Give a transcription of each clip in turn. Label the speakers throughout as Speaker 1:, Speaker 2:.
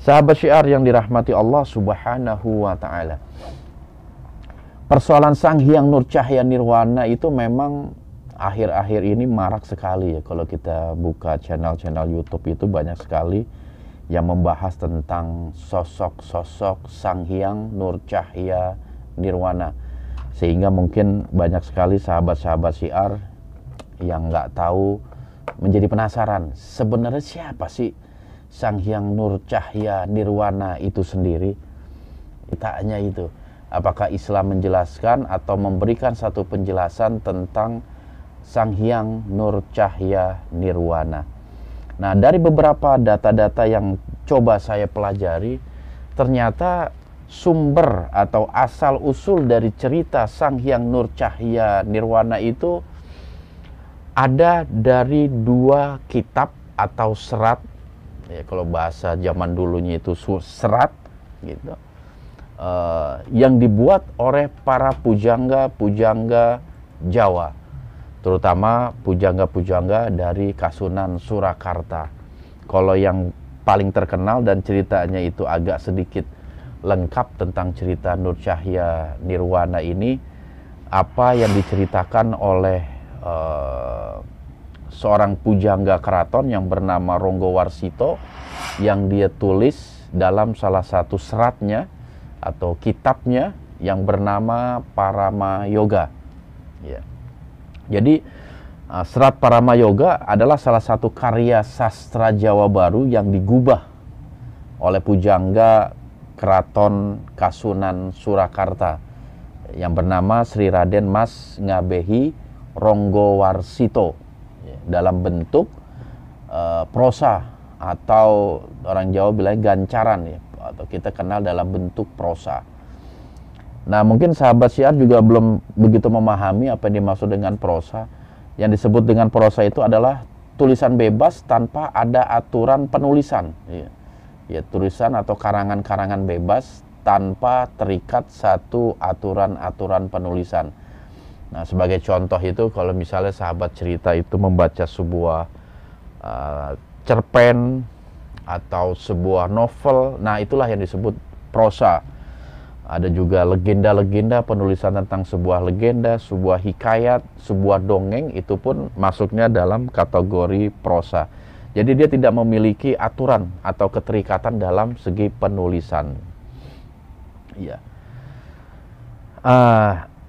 Speaker 1: Sahabat syiar yang dirahmati Allah Subhanahu wa Ta'ala, persoalan Sang Hyang Nur Cahya Nirwana itu memang akhir-akhir ini marak sekali ya. Kalau kita buka channel-channel YouTube itu banyak sekali yang membahas tentang sosok-sosok Sang Hyang Nur Cahya Nirwana, sehingga mungkin banyak sekali sahabat-sahabat syiar yang nggak tahu menjadi penasaran sebenarnya siapa sih Sang Hyang Nur Cahya Nirwana itu sendiri. Tak hanya itu, apakah Islam menjelaskan atau memberikan satu penjelasan tentang Sang Hyang Nur Cahya Nirwana. Nah, dari beberapa data-data yang coba saya pelajari, ternyata sumber atau asal-usul dari cerita Sang Hyang Nur Cahya Nirwana itu ada dari dua kitab atau serat. Ya, kalau bahasa zaman dulunya itu serat gitu, yang dibuat oleh para pujangga-pujangga Jawa, terutama pujangga-pujangga dari Kasunan Surakarta. Kalau yang paling terkenal dan ceritanya itu agak sedikit lengkap tentang cerita Nur Cahya Nirwana ini, apa yang diceritakan oleh seorang pujangga keraton yang bernama Ronggowarsito, yang dia tulis dalam salah satu seratnya atau kitabnya yang bernama Parama Yoga. Ya. Jadi serat Parama Yoga adalah salah satu karya sastra Jawa Baru yang digubah oleh pujangga keraton Kasunan Surakarta yang bernama Sri Raden Mas Ngabehi Ronggowarsito, dalam bentuk prosa, atau orang Jawa bilang gancaran ya, atau kita kenal dalam bentuk prosa. Nah, mungkin sahabat syiar juga belum begitu memahami apa yang dimaksud dengan prosa. Yang disebut dengan prosa itu adalah tulisan bebas tanpa ada aturan penulisan ya, tulisan atau karangan-karangan bebas tanpa terikat satu aturan-aturan penulisan. Nah, sebagai contoh itu, kalau misalnya sahabat cerita itu membaca sebuah cerpen atau sebuah novel, nah itulah yang disebut prosa. Ada juga legenda-legenda, penulisan tentang sebuah legenda, sebuah hikayat, sebuah dongeng, itu pun masuknya dalam kategori prosa. Jadi dia tidak memiliki aturan atau keterikatan dalam segi penulisan. Iya.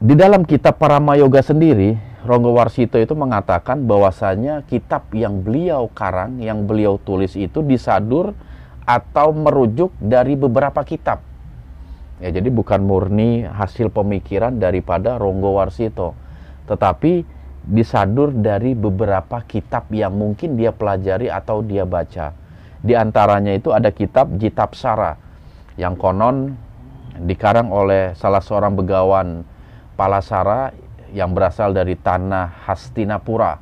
Speaker 1: Di dalam kitab Parama Yoga sendiri, Ronggowarsito itu mengatakan bahwasanya kitab yang beliau karang, yang beliau tulis itu disadur atau merujuk dari beberapa kitab. Ya, jadi bukan murni hasil pemikiran daripada Ronggowarsito, tetapi disadur dari beberapa kitab yang mungkin dia pelajari atau dia baca. Di antaranya itu ada kitab Jitapsara yang konon dikarang oleh salah seorang begawan Palasara yang berasal dari tanah Hastinapura.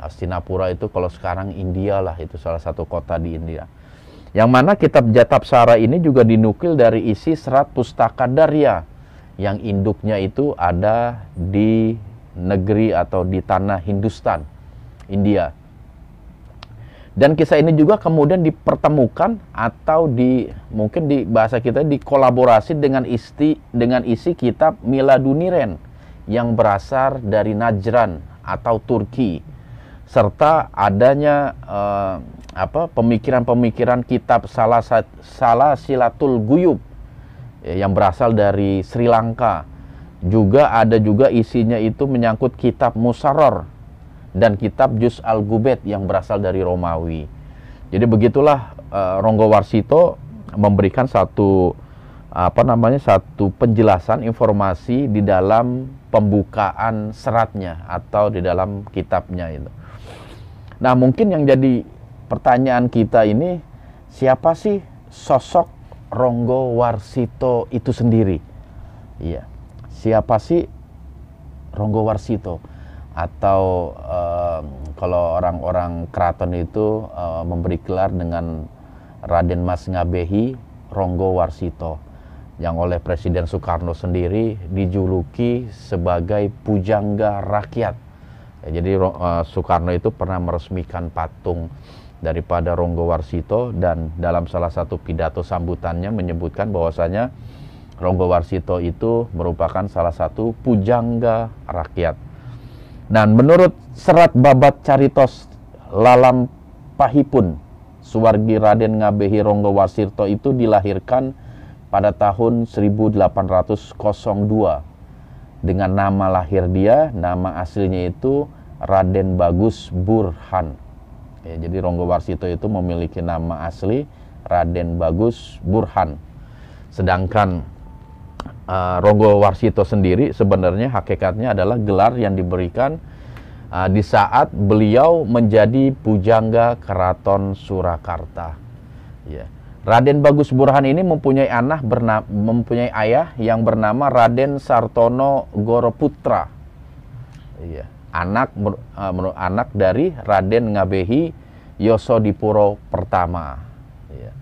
Speaker 1: Hastinapura itu kalau sekarang India lah, itu salah satu kota di India. Yang mana kitab Jatapsara ini juga dinukil dari isi serat Pustaka Darya yang induknya itu ada di negeri atau di tanah Hindustan, India. Dan kisah ini juga kemudian dipertemukan atau mungkin di bahasa kita dikolaborasi dengan isi kitab Miladuniren yang berasal dari Najran atau Turki, serta adanya pemikiran-pemikiran kitab Salasilatul Guyub yang berasal dari Sri Lanka. Juga ada juga isinya itu menyangkut kitab Musarror dan kitab Juz Al-Gubet yang berasal dari Romawi. Jadi begitulah Ronggowarsito memberikan satu penjelasan informasi di dalam pembukaan seratnya atau di dalam kitabnya itu. Nah, mungkin yang jadi pertanyaan kita ini, siapa sih sosok Ronggowarsito itu sendiri? Iya, siapa sih Ronggowarsito? Atau kalau orang-orang keraton itu memberi gelar dengan Raden Mas Ngabehi Ronggowarsito, yang oleh Presiden Soekarno sendiri dijuluki sebagai pujangga rakyat. Ya, jadi Soekarno itu pernah meresmikan patung daripada Ronggowarsito, dan dalam salah satu pidato sambutannya menyebutkan bahwasanya Ronggowarsito itu merupakan salah satu pujangga rakyat. Dan menurut serat babat caritos lalampahipun, Suwargi Raden Ngabehi Ronggowarsito itu dilahirkan pada tahun 1802 dengan nama lahir dia, nama aslinya itu Raden Bagus Burhan. Ya, jadi Ronggowarsito itu memiliki nama asli Raden Bagus Burhan. Sedangkan Ronggowarsito sendiri sebenarnya hakikatnya adalah gelar yang diberikan di saat beliau menjadi pujangga Keraton Surakarta. Ya. Raden Bagus Burhan ini mempunyai ayah yang bernama Raden Sartono Goroputra. Ya. Anak dari Raden Ngabehi Yosodipuro pertama. Ya.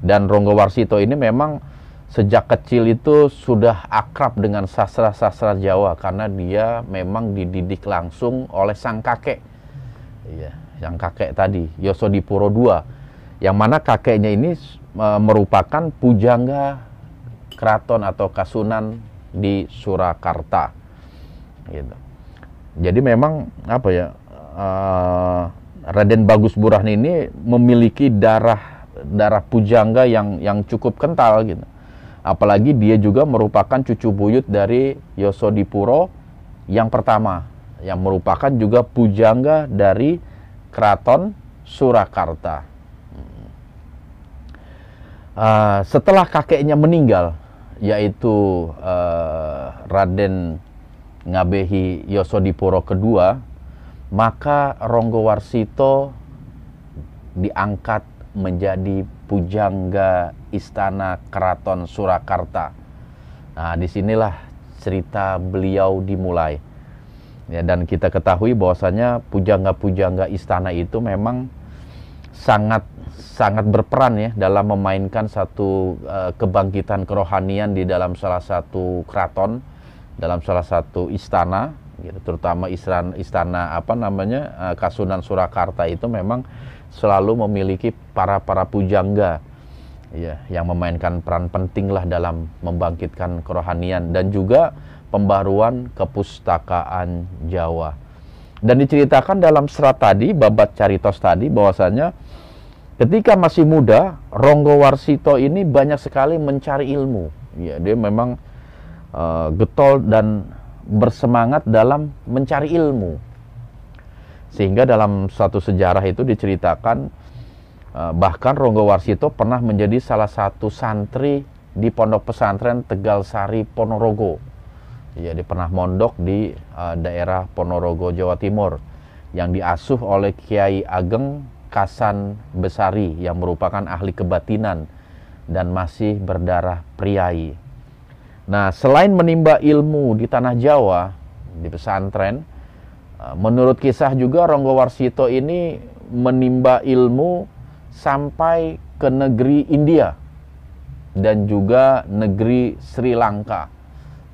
Speaker 1: Dan Ronggowarsito ini memang sejak kecil itu sudah akrab dengan sastra-sastra Jawa karena dia memang dididik langsung oleh sang kakek. Iya, yang kakek tadi, Yosodipuro II, yang mana kakeknya ini merupakan pujangga keraton atau kasunan di Surakarta. Gitu. Jadi memang apa ya, Raden Bagus Burhan ini memiliki darah pujangga yang cukup kental gitu. Apalagi dia juga merupakan cucu buyut dari Yosodipuro yang pertama, yang merupakan juga pujangga dari Keraton Surakarta. Setelah kakeknya meninggal, yaitu Raden Ngabehi Yosodipuro II, maka Ronggowarsito diangkat menjadi pujangga Istana Keraton Surakarta. Nah, disinilah cerita beliau dimulai. Ya, dan kita ketahui bahwasanya pujangga-pujangga istana itu memang sangat berperan ya dalam memainkan satu kebangkitan kerohanian di dalam salah satu keraton, dalam salah satu istana, gitu. Terutama istana Kasunan Surakarta itu memang selalu memiliki para pujangga ya, yang memainkan peran penting lah dalam membangkitkan kerohanian dan juga pembaruan kepustakaan Jawa. Dan diceritakan dalam serat tadi, babat caritos tadi, bahwasanya ketika masih muda, Ronggowarsito ini banyak sekali mencari ilmu. Ya, dia memang getol dan bersemangat dalam mencari ilmu. Sehingga dalam satu sejarah itu diceritakan bahkan Ronggowarsito pernah menjadi salah satu santri di pondok pesantren Tegal Sari Ponorogo. Ya, dia pernah mondok di daerah Ponorogo, Jawa Timur, yang diasuh oleh Kiai Ageng Kasan Besari yang merupakan ahli kebatinan dan masih berdarah priai. Nah, selain menimba ilmu di tanah Jawa, di pesantren, menurut kisah juga Ronggowarsito ini menimba ilmu sampai ke negeri India dan juga negeri Sri Lanka.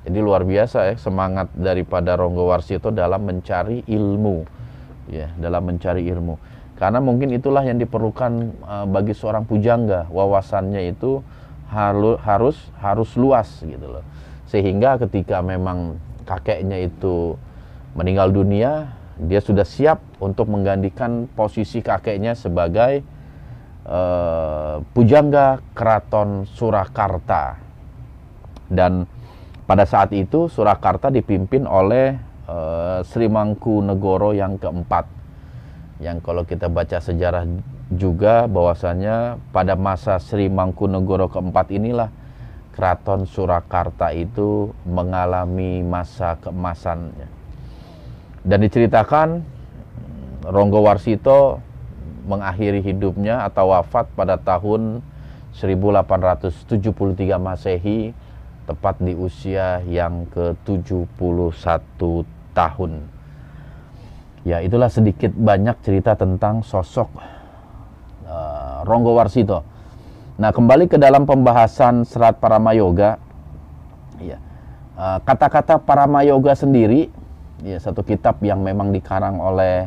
Speaker 1: Jadi luar biasa ya semangat daripada Ronggowarsito dalam mencari ilmu. Ya, dalam mencari ilmu. Karena mungkin itulah yang diperlukan bagi seorang pujangga, wawasannya itu harus luas gitu loh. Sehingga ketika memang kakeknya itu meninggal dunia, dia sudah siap untuk menggantikan posisi kakeknya sebagai pujangga Keraton Surakarta. Dan pada saat itu Surakarta dipimpin oleh Sri Mangkunegoro yang keempat. Yang kalau kita baca sejarah juga bahwasanya pada masa Sri Mangkunegoro keempat inilah Keraton Surakarta itu mengalami masa keemasannya. Dan diceritakan Ronggowarsito mengakhiri hidupnya atau wafat pada tahun 1873 Masehi, tepat di usia yang ke-71 tahun. Ya, itulah sedikit banyak cerita tentang sosok Ronggowarsito. Nah, kembali ke dalam pembahasan Serat Paramayoga. Ya, kata-kata Paramayoga sendiri, ya, satu kitab yang memang dikarang oleh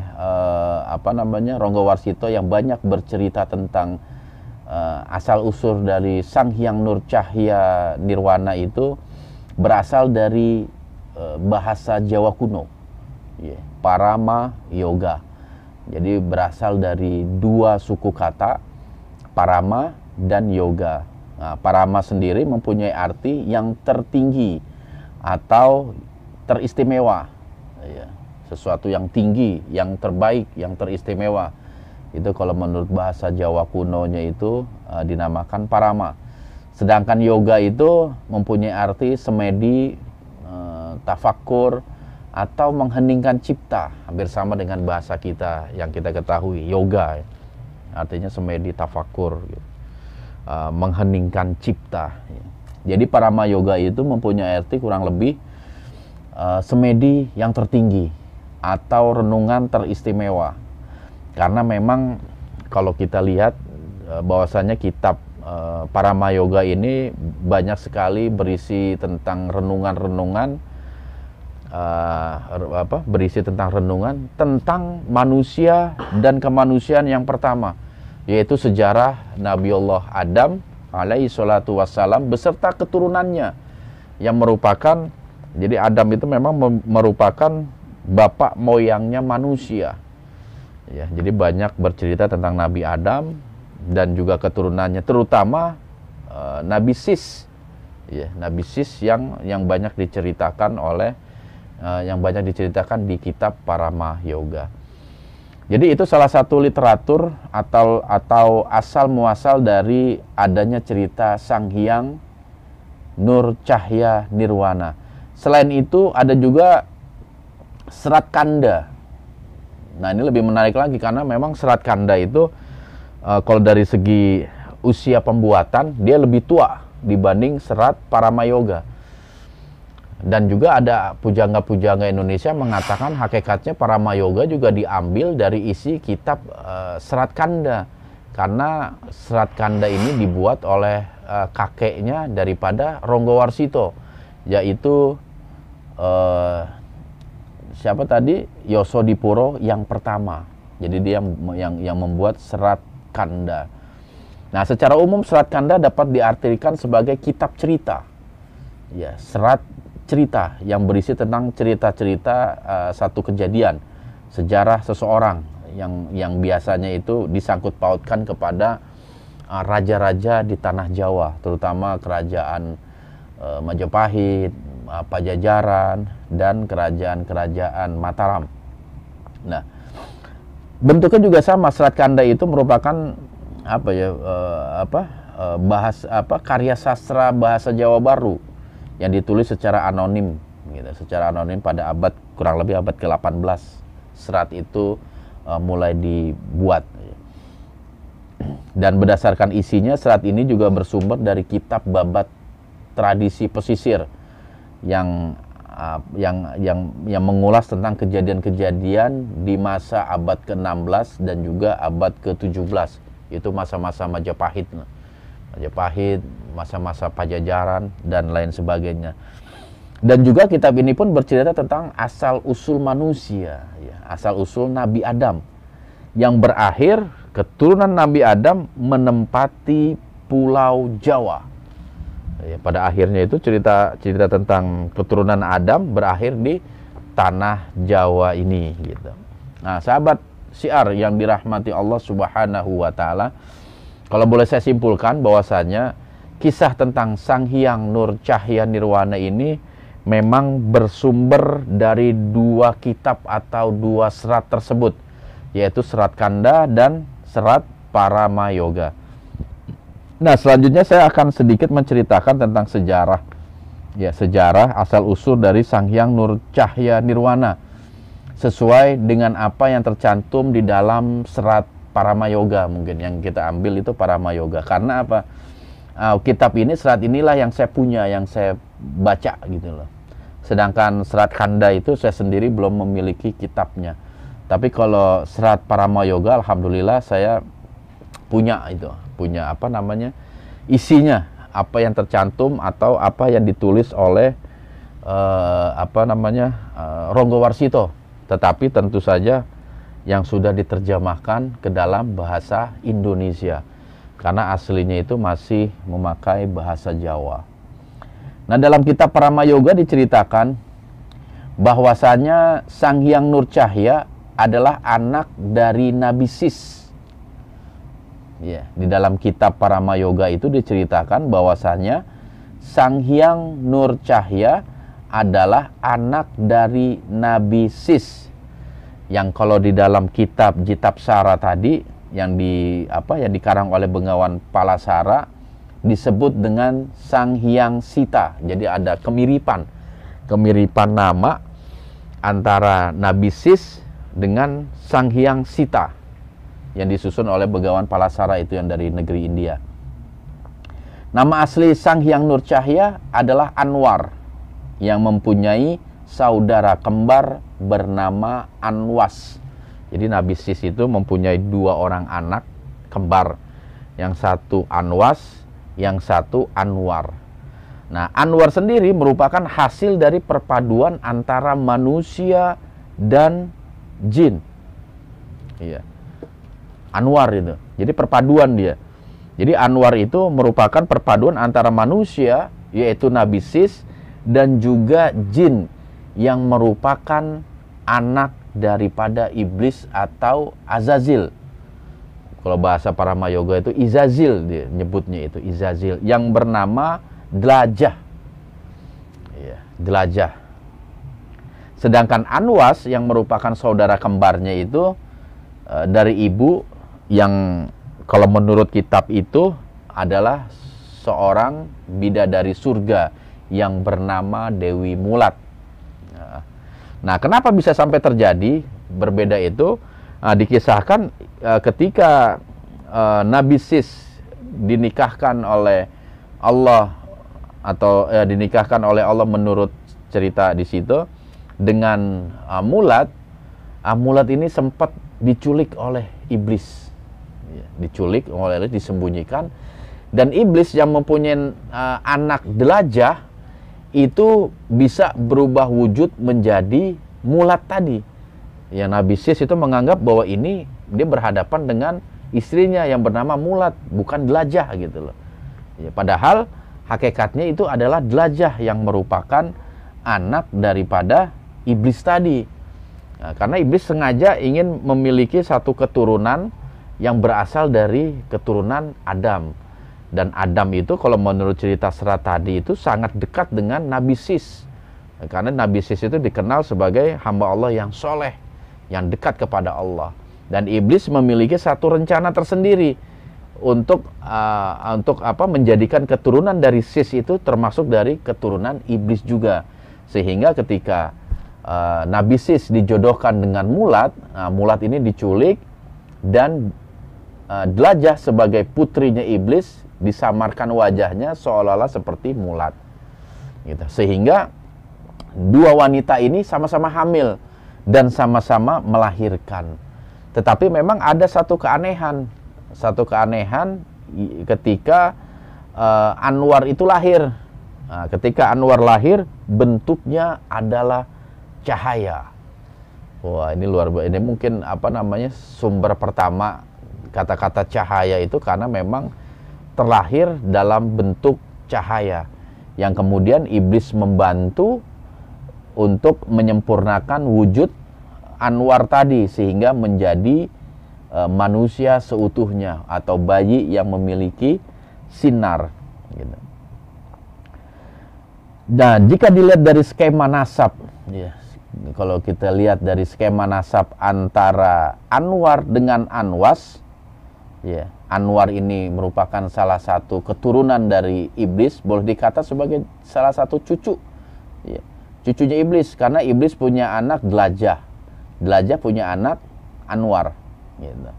Speaker 1: Ronggo Warsito yang banyak bercerita tentang asal usul dari Sang Hyang Nur Cahya Nirwana itu berasal dari bahasa Jawa kuno, Parama Yoga. Jadi berasal dari dua suku kata, Parama dan Yoga. Nah, Parama sendiri mempunyai arti yang tertinggi atau teristimewa, sesuatu yang tinggi, yang terbaik, yang teristimewa. Itu kalau menurut bahasa Jawa kunonya itu dinamakan Parama. Sedangkan Yoga itu mempunyai arti semedi, tafakur, atau mengheningkan cipta. Hampir sama dengan bahasa kita yang kita ketahui, yoga, artinya semedi, tafakur, mengheningkan cipta. Jadi Parama Yoga itu mempunyai arti kurang lebih semedi yang tertinggi atau renungan teristimewa. Karena memang kalau kita lihat bahwasanya kitab Parama Yoga ini banyak sekali berisi tentang renungan-renungan, berisi tentang renungan tentang manusia dan kemanusiaan yang pertama, yaitu sejarah Nabiullah Adam alaihi salatu wassalam beserta keturunannya yang merupakan, jadi Adam itu memang merupakan bapak moyangnya manusia. Ya, jadi banyak bercerita tentang Nabi Adam dan juga keturunannya, terutama Nabi Sis, Nabi Sis yang banyak diceritakan di kitab Parama Yoga. Jadi itu salah satu literatur atau asal muasal dari adanya cerita Sang Hyang Nur Cahya Nirwana. Selain itu ada juga Serat Kanda. Nah, ini lebih menarik lagi karena memang Serat Kanda itu kalau dari segi usia pembuatan dia lebih tua dibanding Serat Parama Yoga. Dan juga ada pujangga-pujangga Indonesia mengatakan hakikatnya Parama Yoga juga diambil dari isi kitab Serat Kanda. Karena Serat Kanda ini dibuat oleh kakeknya daripada Ronggo Warsito, yaitu siapa tadi? Yosodipuro yang pertama. Jadi dia yang membuat Serat Kanda. Nah, secara umum Serat Kanda dapat diartikan sebagai kitab cerita. Ya, serat cerita yang berisi tentang cerita-cerita satu kejadian, sejarah seseorang yang biasanya itu disangkut pautkan kepada raja-raja di tanah Jawa, terutama kerajaan Majapahit, Pajajaran, dan kerajaan-kerajaan Mataram. Nah, bentuknya juga sama. Serat Kanda itu merupakan karya sastra bahasa Jawa Baru yang ditulis secara anonim, pada kurang lebih abad ke-18. Serat itu mulai dibuat. Dan berdasarkan isinya, serat ini juga bersumber dari kitab babat tradisi pesisir yang mengulas tentang kejadian-kejadian di masa abad ke-16 dan juga abad ke-17. Itu masa-masa Majapahit, masa-masa Pajajaran, dan lain sebagainya. Dan juga kitab ini pun bercerita tentang asal-usul manusia, asal-usul Nabi Adam, yang berakhir keturunan Nabi Adam menempati Pulau Jawa. Pada akhirnya itu cerita tentang keturunan Adam berakhir di tanah Jawa ini. Gitu. Nah, sahabat Syiar yang dirahmati Allah Subhanahu wa Ta'ala, kalau boleh saya simpulkan bahwasanya kisah tentang Sang Hyang Nur Cahya Nirwana ini memang bersumber dari dua kitab atau dua serat tersebut, yaitu Serat Kanda dan Serat Parama Yoga. Nah, selanjutnya saya akan sedikit menceritakan tentang sejarah asal-usul dari Sang Hyang Nur Cahya Nirwana sesuai dengan apa yang tercantum di dalam Serat Parama Yoga. Mungkin yang kita ambil itu Parama Yoga. Karena apa? Kitab ini, serat inilah yang saya punya, yang saya baca gitu loh. Sedangkan Serat Kanda itu saya sendiri belum memiliki kitabnya. Tapi kalau Serat Parama Yoga, alhamdulillah saya punya isinya, apa yang tercantum atau apa yang ditulis oleh Ronggo Warsito. Tetapi tentu saja yang sudah diterjemahkan ke dalam bahasa Indonesia. Karena aslinya itu masih memakai bahasa Jawa. Nah, dalam kitab Parama Yoga diceritakan bahwasanya Sang Hyang Nur Cahya adalah anak dari Nabi Sis. Ya, di dalam kitab Parama Yoga itu diceritakan bahwasanya Sang Hyang Nur Cahya adalah anak dari Nabi Sis. Yang kalau di dalam kitab Jitapsara tadi yang dikarang oleh Bengawan Palasara disebut dengan Sang Hyang Sita. Jadi ada kemiripan nama antara Nabi Sis dengan Sang Hyang Sita yang disusun oleh Bengawan Palasara, itu yang dari negeri India. Nama asli Sang Hyang Nur Cahya adalah Anwar, yang mempunyai saudara kembar bernama Anwas. Jadi Nabi Sis itu mempunyai 2 orang anak kembar. Yang satu Anwas, yang satu Anwar. Nah, Anwar sendiri merupakan hasil dari perpaduan antara manusia dan jin. Iya. Anwar itu. Jadi perpaduan dia. Jadi Anwar itu merupakan perpaduan antara manusia, yaitu Nabi Sis, dan juga jin yang merupakan anak daripada iblis atau Azazil. Kalau bahasa Parama Yoga itu Izazil, dia nyebutnya itu Izazil, yang bernama Dlajah. Ya, Dlajah. Sedangkan Anwas yang merupakan saudara kembarnya itu dari ibu yang kalau menurut kitab itu adalah seorang bidadari surga yang bernama Dewi Mulat. Nah, kenapa bisa sampai terjadi berbeda itu? Dikisahkan ketika Nabi Sis dinikahkan oleh Allah atau dinikahkan oleh Allah menurut cerita di situ dengan Mulat. Mulat ini sempat diculik oleh iblis, disembunyikan, dan iblis yang mempunyai anak Dlajah itu bisa berubah wujud menjadi Mulat tadi. Ya, Nabi Sis itu menganggap bahwa ini dia berhadapan dengan istrinya yang bernama Mulat, bukan Dlajah gitu loh. Ya, padahal hakikatnya itu adalah Dlajah yang merupakan anak daripada iblis tadi. Nah, karena iblis sengaja ingin memiliki satu keturunan yang berasal dari keturunan Adam. Dan Adam itu kalau menurut cerita serat tadi itu sangat dekat dengan Nabi Sis. Karena Nabi Sis itu dikenal sebagai hamba Allah yang soleh, yang dekat kepada Allah. Dan iblis memiliki satu rencana tersendiri untuk menjadikan keturunan dari Sis itu termasuk dari keturunan iblis juga. Sehingga ketika Nabi Sis dijodohkan dengan Mulat, Mulat ini diculik dan Dlajah sebagai putrinya iblis disamarkan wajahnya seolah-olah seperti Mulat gitu. Sehingga 2 wanita ini sama-sama hamil dan sama-sama melahirkan. Tetapi memang ada satu keanehan ketika Anwar itu lahir. Nah, ketika Anwar lahir, bentuknya adalah cahaya. Wah, ini luar biasa. Ini mungkin sumber pertama kata-kata cahaya itu karena memang terlahir dalam bentuk cahaya yang kemudian iblis membantu untuk menyempurnakan wujud Anwar tadi sehingga menjadi manusia seutuhnya atau bayi yang memiliki sinar gitu. Nah, jika dilihat dari skema nasab ya, kalau kita lihat dari skema nasab antara Anwar dengan Anwas ya, Anwar ini merupakan salah satu keturunan dari iblis, boleh dikata sebagai salah satu cucu ya, cucunya iblis, karena iblis punya anak Dlajah, Dlajah punya anak Anwar gitu.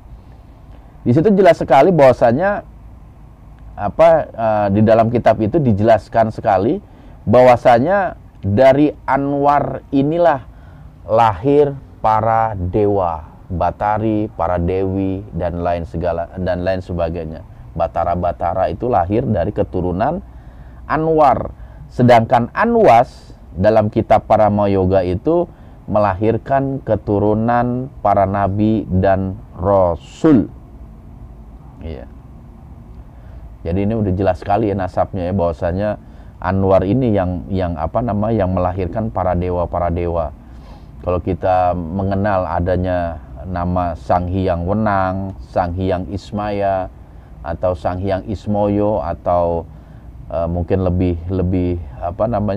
Speaker 1: Di situ jelas sekali bahwasanya di dalam kitab itu dijelaskan sekali bahwasanya dari Anwar inilah lahir para dewa Batari, para dewi dan lain sebagainya. Batara-batara itu lahir dari keturunan Anwar. Sedangkan Anwas dalam kitab Parama Yoga itu melahirkan keturunan para nabi dan rasul. Iya. Jadi ini udah jelas sekali ya nasabnya ya, bahwasanya Anwar ini yang melahirkan para dewa. Kalau kita mengenal adanya nama Sang Hyang Wenang, Sang Hyang Ismaya, atau Sang Hyang Ismoyo, atau mungkin lebih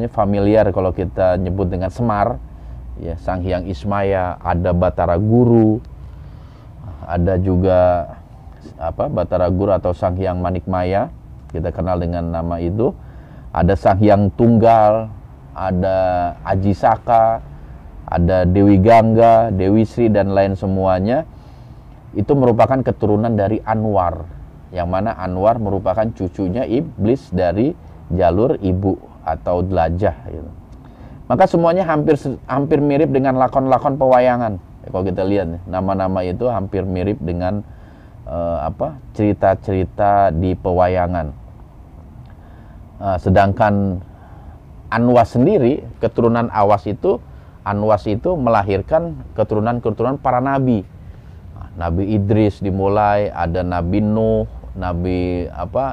Speaker 1: familiar kalau kita nyebut dengan Semar, ya, Sang Hyang Ismaya, ada Batara Guru, ada juga Batara Guru atau Sang Hyang Manikmaya, kita kenal dengan nama itu. Ada Sang Hyang Tunggal, ada Aji Saka, ada Dewi Gangga, Dewi Sri, dan lain semuanya. Itu merupakan keturunan dari Anwar, yang mana Anwar merupakan cucunya iblis dari jalur ibu atau Dlajah gitu. Maka semuanya hampir mirip dengan lakon-lakon pewayangan. Kalau kita lihat nama-nama itu hampir mirip dengan cerita-cerita di pewayangan. Sedangkan Anwas sendiri, keturunan Anwas itu melahirkan keturunan para nabi. Nabi Idris dimulai, ada Nabi Nuh, Nabi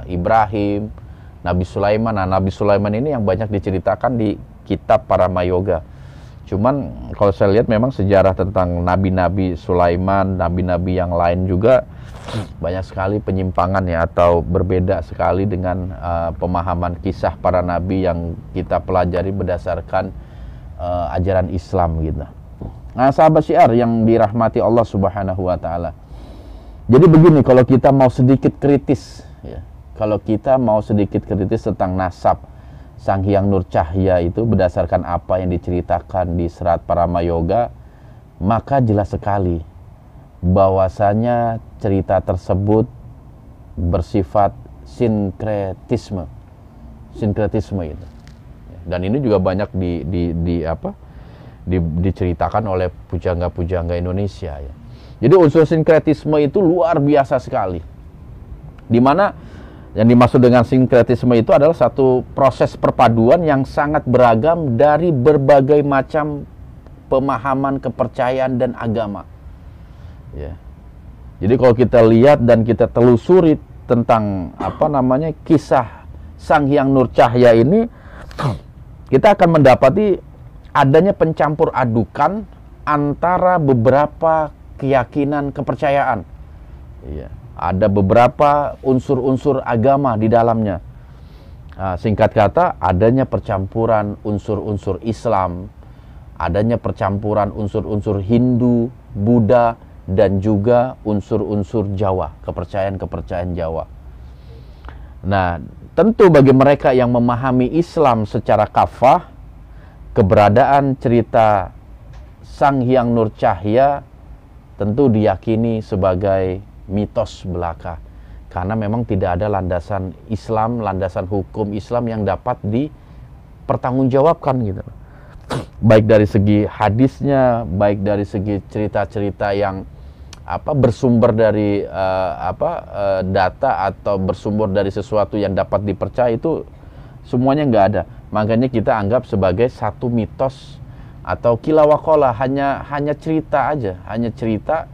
Speaker 1: Ibrahim, Nabi Sulaiman. Nah, Nabi Sulaiman ini yang banyak diceritakan di kitab para Mayoga. Cuman kalau saya lihat memang sejarah tentang nabi-nabi Sulaiman, nabi-nabi yang lain juga banyak sekali penyimpangan ya, atau berbeda sekali dengan pemahaman kisah para nabi yang kita pelajari berdasarkan ajaran Islam gitu. Nah, sahabat syiar yang dirahmati Allah Subhanahu wa taala. Jadi begini, kalau kita mau sedikit kritis ya, tentang nasab Sang Hyang Nur Cahya itu berdasarkan apa yang diceritakan di Serat Para Mayoga, maka jelas sekali bahwasanya cerita tersebut bersifat sinkretisme itu. Dan ini juga banyak diceritakan oleh pujangga-pujangga Indonesia ya. Jadi unsur sinkretisme itu luar biasa sekali. Di mana yang dimaksud dengan sinkretisme itu adalah satu proses perpaduan yang sangat beragam dari berbagai macam pemahaman, kepercayaan, dan agama. Ya. Jadi kalau kita lihat dan kita telusuri tentang kisah Sang Hyang Nur Cahya ini, kita akan mendapati adanya pencampur adukan antara beberapa keyakinan, kepercayaan. Iya. Ada beberapa unsur-unsur agama di dalamnya. Singkat kata, adanya percampuran unsur-unsur Islam, adanya percampuran unsur-unsur Hindu, Buddha, dan juga unsur-unsur Jawa, kepercayaan-kepercayaan Jawa. Nah, tentu bagi mereka yang memahami Islam secara kafah, keberadaan cerita Sang Hyang Nur Cahya tentu diyakini sebagai mitos belaka, karena memang tidak ada landasan Islam, landasan hukum Islam yang dapat dipertanggungjawabkan gitu. Baik dari segi hadisnya, baik dari segi cerita-cerita yang bersumber dari data atau bersumber dari sesuatu yang dapat dipercaya, itu semuanya nggak ada. Makanya kita anggap sebagai satu mitos atau kilawakola, hanya cerita aja, hanya cerita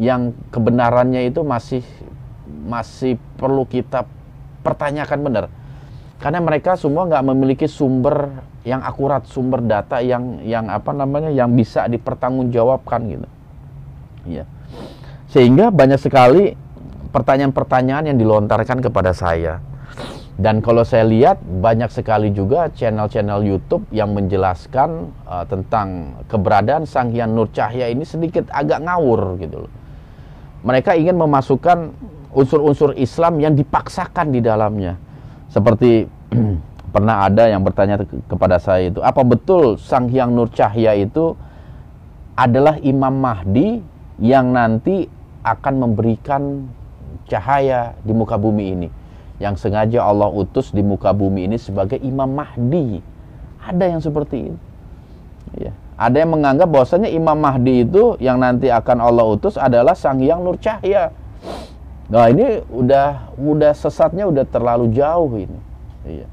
Speaker 1: yang kebenarannya itu masih perlu kita pertanyakan benar. Karena mereka semua nggak memiliki sumber yang akurat, sumber data yang bisa dipertanggungjawabkan gitu. Iya. Sehingga banyak sekali pertanyaan-pertanyaan yang dilontarkan kepada saya. Dan kalau saya lihat banyak sekali juga channel-channel YouTube yang menjelaskan tentang keberadaan Sang Hyang Nur Cahya ini sedikit agak ngawur gitu loh. Mereka ingin memasukkan unsur-unsur Islam yang dipaksakan di dalamnya. Seperti pernah ada yang bertanya kepada saya itu, apa betul Sang Hyang Nur Cahya itu adalah Imam Mahdi yang nanti akan memberikan cahaya di muka bumi ini, yang sengaja Allah utus di muka bumi ini sebagai Imam Mahdi? Ada yang seperti itu ya. Ada yang menganggap bahwasanya Imam Mahdi itu yang nanti akan Allah utus adalah Sang Hyang Nur Cahya. Nah, ini udah sesatnya udah terlalu jauh ini. Iya.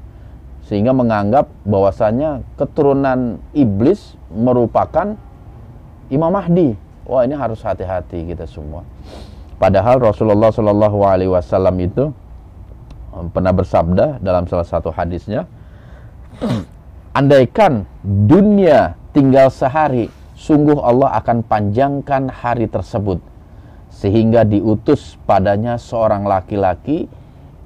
Speaker 1: Sehingga menganggap bahwasanya keturunan iblis merupakan Imam Mahdi. Wah, ini harus hati-hati kita semua. Padahal Rasulullah Shallallahu Alaihi Wasallam itu pernah bersabda dalam salah satu hadisnya, andaikan dunia tinggal sehari, sungguh Allah akan panjangkan hari tersebut, sehingga diutus padanya seorang laki-laki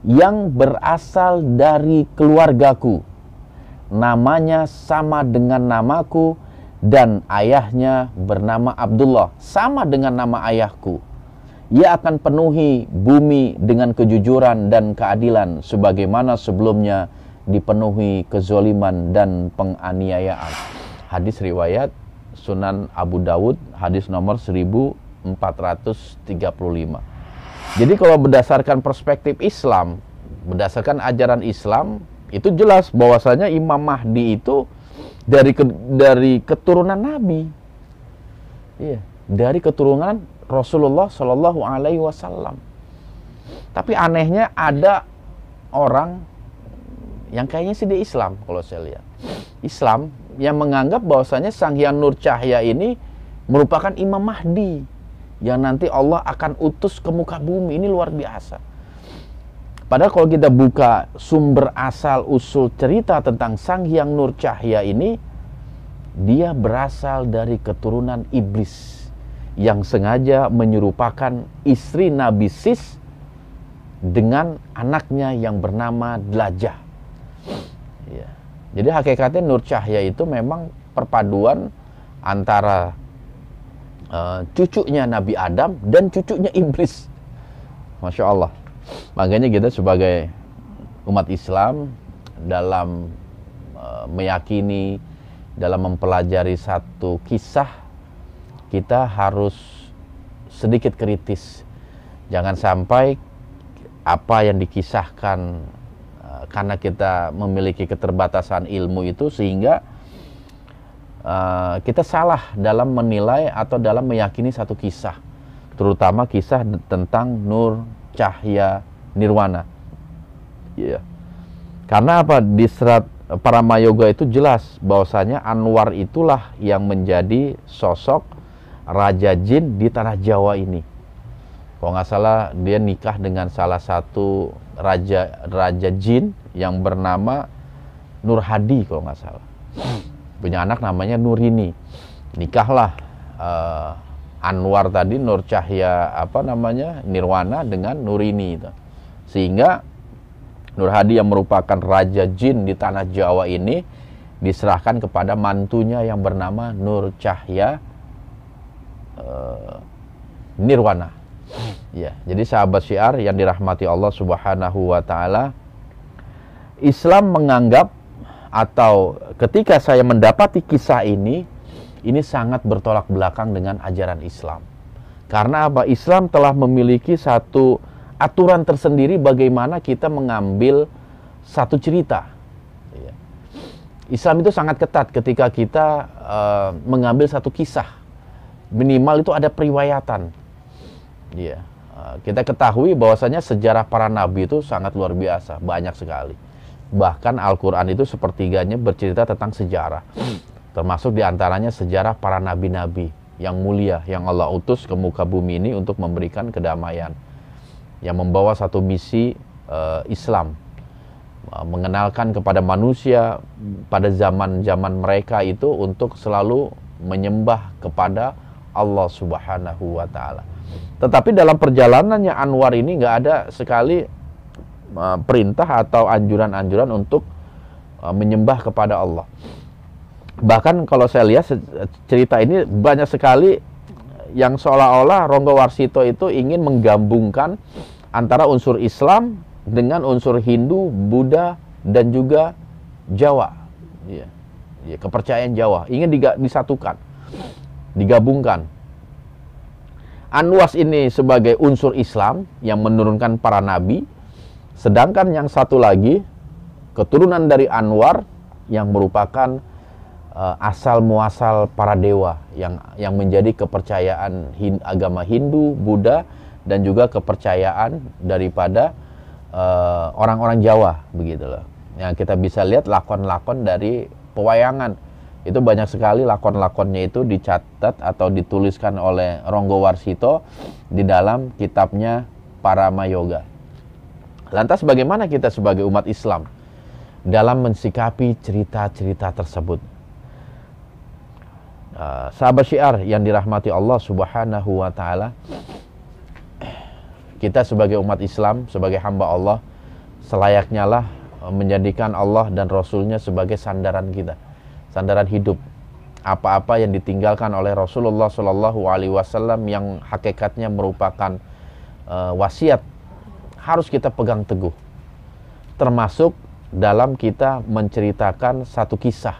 Speaker 1: yang berasal dari keluargaku, namanya sama dengan namaku, dan ayahnya bernama Abdullah, sama dengan nama ayahku. Ia akan penuhi bumi dengan kejujuran dan keadilan, sebagaimana sebelumnya dipenuhi kezoliman dan penganiayaan. Hadis riwayat Sunan Abu Dawud, hadis nomor 1435. Jadi kalau berdasarkan perspektif Islam, berdasarkan ajaran Islam, itu jelas bahwasanya Imam Mahdi itu dari keturunan Nabi. Iya, dari keturunan Rasulullah Shallallahu Alaihi Wasallam. Tapi anehnya ada orang yang kayaknya sih di Islam, kalau saya lihat Islam yang menganggap bahwasanya Sang Hyang Nur Cahya ini merupakan Imam Mahdi yang nanti Allah akan utus ke muka bumi. Ini luar biasa. Padahal kalau kita buka sumber asal usul cerita tentang Sang Hyang Nur Cahya ini, dia berasal dari keturunan iblis yang sengaja menyerupakan istri Nabi Sis dengan anaknya yang bernama Dlajah. Ya. Jadi hakikatnya Nur Cahya itu memang perpaduan antara cucunya Nabi Adam dan cucunya iblis. Masya Allah. Makanya kita sebagai umat Islam dalam meyakini, dalam mempelajari satu kisah, kita harus sedikit kritis. Jangan sampai apa yang dikisahkan karena kita memiliki keterbatasan ilmu itu sehingga kita salah dalam menilai atau dalam meyakini satu kisah, terutama kisah tentang Nur Cahya Nirwana. Ya. Karena apa? Di serat Paramayoga itu jelas bahwasanya Anwar itulah yang menjadi sosok Raja Jin di tanah Jawa ini. Kalau nggak salah dia nikah dengan salah satu Raja Jin yang bernama Nur Hadi kalau nggak salah. Punya anak namanya Nurini. Nikahlah Anwar tadi, Nur Cahya Nirwana dengan Nurini itu. Sehingga Nur Hadi yang merupakan Raja Jin di tanah Jawa ini diserahkan kepada mantunya yang bernama Nur Cahya Nirwana. Ya, jadi sahabat syiar yang dirahmati Allah Subhanahu wa taala, Islam menganggap atau ketika saya mendapati kisah ini sangat bertolak belakang dengan ajaran Islam. Karena apa? Islam telah memiliki satu aturan tersendiri bagaimana kita mengambil satu cerita. Islam itu sangat ketat ketika kita mengambil satu kisah. Minimal itu ada periwayatan. Kita ketahui bahwasanya sejarah para nabi itu sangat luar biasa, banyak sekali. Bahkan Al-Quran itu sepertiganya bercerita tentang sejarah. Termasuk diantaranya sejarah para nabi-nabi yang mulia, yang Allah utus ke muka bumi ini untuk memberikan kedamaian, yang membawa satu misi Islam, mengenalkan kepada manusia pada zaman-zaman mereka itu untuk selalu menyembah kepada Allah Subhanahu wa ta'ala. Tetapi dalam perjalanannya Anwar ini nggak ada sekali perintah atau anjuran-anjuran untuk menyembah kepada Allah. Bahkan kalau saya lihat cerita ini banyak sekali yang seolah-olah Ronggo Warsito itu ingin menggabungkan antara unsur Islam dengan unsur Hindu, Buddha, dan juga Jawa. Kepercayaan Jawa ingin disatukan, digabungkan. Anwas ini sebagai unsur Islam yang menurunkan para nabi, sedangkan yang satu lagi keturunan dari Anwar yang merupakan asal muasal para dewa yang menjadi kepercayaan agama Hindu, Buddha, dan juga kepercayaan daripada orang-orang Jawa, begitu loh. Yang kita bisa lihat lakon-lakon dari pewayangan Itu banyak sekali lakon-lakonnya itu dicatat atau dituliskan oleh Ronggo Warsito di dalam kitabnya Parama Yoga. Lantas bagaimana kita sebagai umat Islam dalam mensikapi cerita-cerita tersebut? Sahabat syiar yang dirahmati Allah Subhanahu wa Ta'ala, kita sebagai umat Islam, sebagai hamba Allah, selayaknya lah menjadikan Allah dan Rasulnya sebagai sandaran kita, sandaran hidup. Apa-apa yang ditinggalkan oleh Rasulullah Shallallahu Alaihi Wasallam yang hakikatnya merupakan wasiat, harus kita pegang teguh. Termasuk dalam kita menceritakan satu kisah.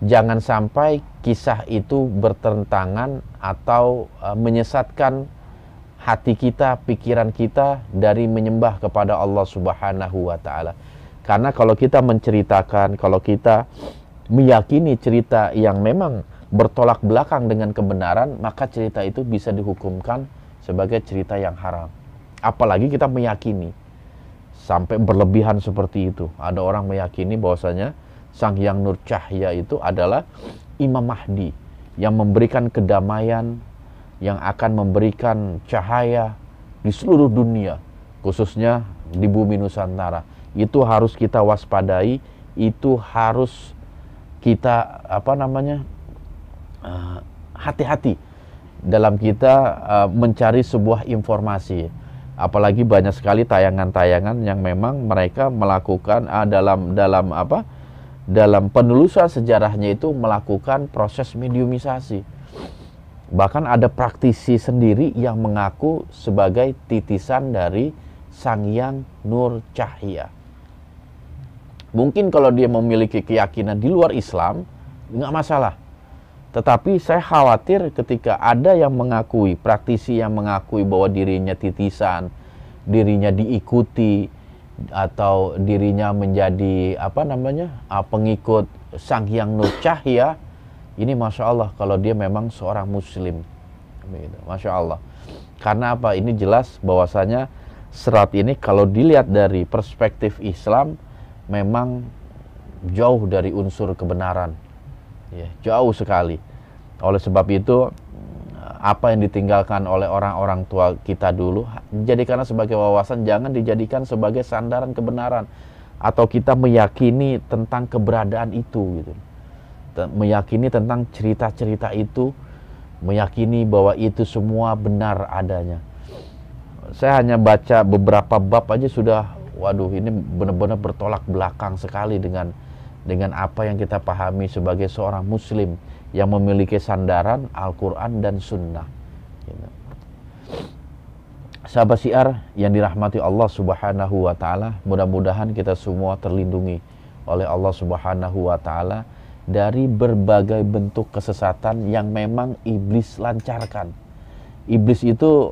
Speaker 1: Jangan sampai kisah itu bertentangan atau menyesatkan hati kita, pikiran kita dari menyembah kepada Allah Subhanahu wa Ta'ala. Karena kalau kita menceritakan, kalau kita meyakini cerita yang memang bertolak belakang dengan kebenaran, maka cerita itu bisa dihukumkan sebagai cerita yang haram. Apalagi kita meyakini sampai berlebihan seperti itu. Ada orang meyakini bahwasanya Sang Hyang Nur Cahya itu adalah Imam Mahdi yang memberikan kedamaian, yang akan memberikan cahaya di seluruh dunia, khususnya di bumi Nusantara. Itu harus kita waspadai, itu harus kita hati-hati dalam kita mencari sebuah informasi. Apalagi banyak sekali tayangan-tayangan yang memang mereka melakukan dalam penelusuran sejarahnya itu melakukan proses mediumisasi. Bahkan ada praktisi sendiri yang mengaku sebagai titisan dari Sang Hyang Nur Cahya. Mungkin kalau dia memiliki keyakinan di luar Islam, nggak masalah. Tetapi saya khawatir ketika ada yang mengakui, praktisi yang mengakui bahwa dirinya titisan, dirinya diikuti, atau dirinya menjadi pengikut Sang Hyang Nur Cahya, ini Masya Allah kalau dia memang seorang muslim. Masya Allah. Karena apa? Ini jelas bahwasanya serat ini kalau dilihat dari perspektif Islam memang jauh dari unsur kebenaran, ya, jauh sekali. Oleh sebab itu apa yang ditinggalkan oleh orang-orang tua kita dulu dijadikanlah sebagai wawasan, jangan dijadikan sebagai sandaran kebenaran atau kita meyakini tentang keberadaan itu gitu. Meyakini tentang cerita-cerita itu, meyakini bahwa itu semua benar adanya. Saya hanya baca beberapa bab aja sudah, waduh, ini benar-benar bertolak belakang sekali dengan apa yang kita pahami sebagai seorang muslim yang memiliki sandaran Al-Quran dan Sunnah. Sahabat syiar yang dirahmati Allah Subhanahu wa Ta'ala, mudah-mudahan kita semua terlindungi oleh Allah Subhanahu wa Ta'ala dari berbagai bentuk kesesatan yang memang iblis lancarkan. Iblis itu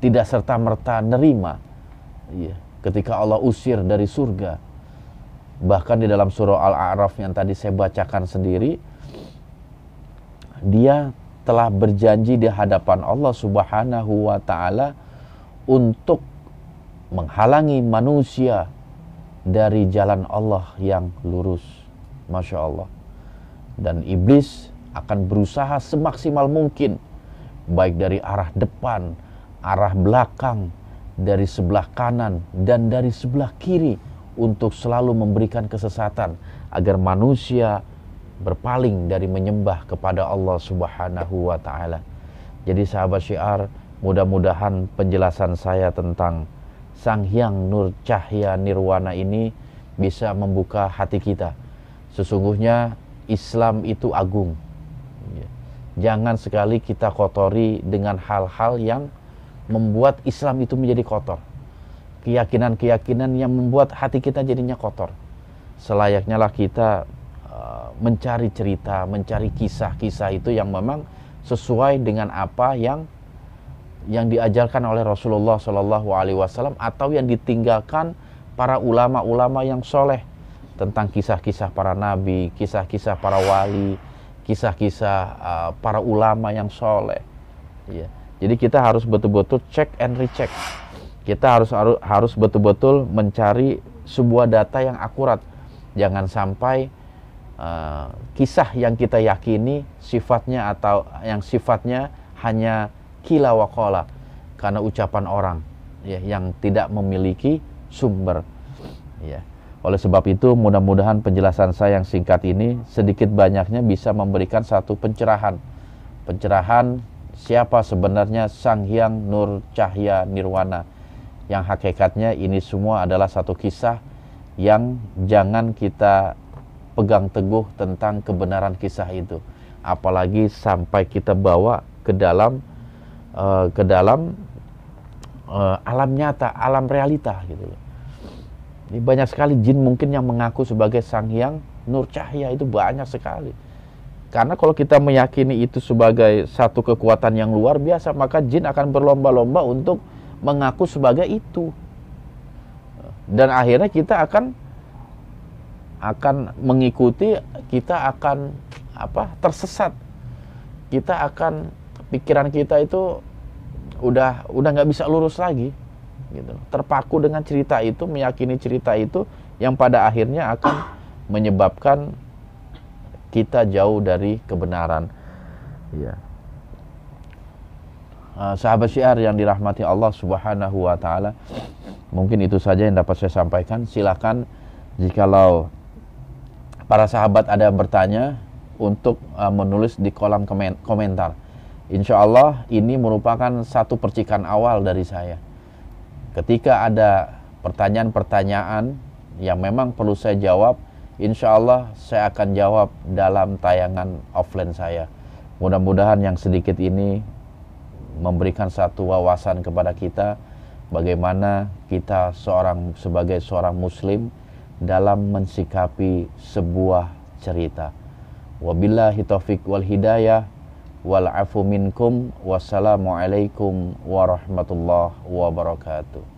Speaker 1: tidak serta-merta nerima, ya, ketika Allah usir dari surga. Bahkan di dalam surah Al-A'raf yang tadi saya bacakan sendiri, dia telah berjanji di hadapan Allah Subhanahu wa Ta'ala untuk menghalangi manusia dari jalan Allah yang lurus. Masya Allah. Dan iblis akan berusaha semaksimal mungkin, baik dari arah depan, arah belakang, dari sebelah kanan dan dari sebelah kiri, untuk selalu memberikan kesesatan agar manusia berpaling dari menyembah kepada Allah Subhanahu wa Ta'ala. Jadi sahabat syiar, mudah-mudahan penjelasan saya tentang Sang Hyang Nur Cahya Nirwana ini bisa membuka hati kita. Sesungguhnya Islam itu agung. Jangan sekali kita kotori dengan hal-hal yang membuat Islam itu menjadi kotor. Keyakinan-keyakinan yang membuat hati kita jadinya kotor. Selayaknya lah kita mencari cerita, mencari kisah-kisah itu yang memang sesuai dengan apa yang diajarkan oleh Rasulullah Shallallahu Alaihi Wasallam atau yang ditinggalkan para ulama-ulama yang soleh, tentang kisah-kisah para nabi, kisah-kisah para wali, kisah-kisah para ulama yang soleh. Ya. Jadi kita harus betul-betul check and recheck. Kita harus betul-betul mencari sebuah data yang akurat. Jangan sampai kisah yang kita yakini sifatnya atau yang sifatnya hanya kila waqala, karena ucapan orang ya, yang tidak memiliki sumber ya. Oleh sebab itu mudah-mudahan penjelasan saya yang singkat ini sedikit banyaknya bisa memberikan satu pencerahan siapa sebenarnya Sang Hyang Nur Cahya Nirwana, yang hakikatnya ini semua adalah satu kisah yang jangan kita pegang teguh tentang kebenaran kisah itu, apalagi sampai kita bawa ke dalam alam nyata, alam realita gitu. Ini banyak sekali jin mungkin yang mengaku sebagai Sang Hyang Nur Cahya, itu banyak sekali. Karena kalau kita meyakini itu sebagai satu kekuatan yang luar biasa, maka jin akan berlomba-lomba untuk mengaku sebagai itu. Dan akhirnya kita akan mengikuti, kita akan tersesat. Kita akan, pikiran kita itu udah nggak bisa lurus lagi gitu. Terpaku dengan cerita itu, meyakini cerita itu, yang pada akhirnya akan menyebabkan kita jauh dari kebenaran ya. Sahabat syiar yang dirahmati Allah Subhanahu wa taala, mungkin itu saja yang dapat saya sampaikan. Silakan jikalau para sahabat ada yang bertanya untuk menulis di kolom komentar. Insya Allah ini merupakan satu percikan awal dari saya. Ketika ada pertanyaan-pertanyaan yang memang perlu saya jawab, insya Allah saya akan jawab dalam tayangan offline saya. Mudah-mudahan yang sedikit ini memberikan satu wawasan kepada kita bagaimana kita sebagai seorang muslim dalam mensikapi sebuah cerita. Wabillahi taufiq wal hidayah wal afu minkum. Wassalamualaikum warahmatullahi wabarakatuh.